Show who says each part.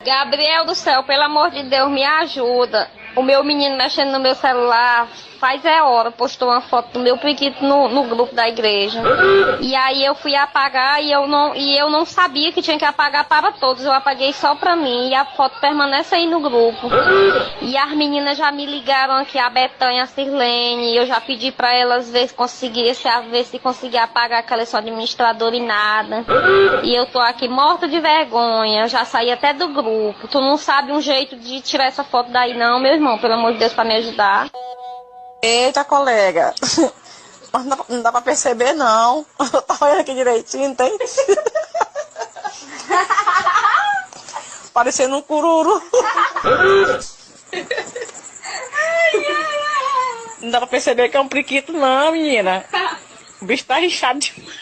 Speaker 1: Gabriel do céu, pelo amor de Deus, me ajuda. O meu menino mexendo no meu celular, faz hora, postou uma foto do meu periquito no grupo da igreja. E aí eu fui apagar e eu não sabia que tinha que apagar para todos. Eu apaguei só para mim e a foto permanece aí no grupo. E as meninas já me ligaram aqui, a Betânia, a Sirlene, eu já pedi para elas ver se conseguia apagar, que elas são administradoras e nada. E eu tô aqui morta de vergonha, já saí até do grupo. Tu não sabe um jeito de tirar essa foto daí não, meu irmão, pelo amor de Deus, para me ajudar.
Speaker 2: Eita, colega. Mas não dá pra perceber, não. Eu tava olhando aqui direitinho, tem? Parecendo um cururu. Não dá pra perceber que é um priquito, não, menina. O bicho tá rixado demais.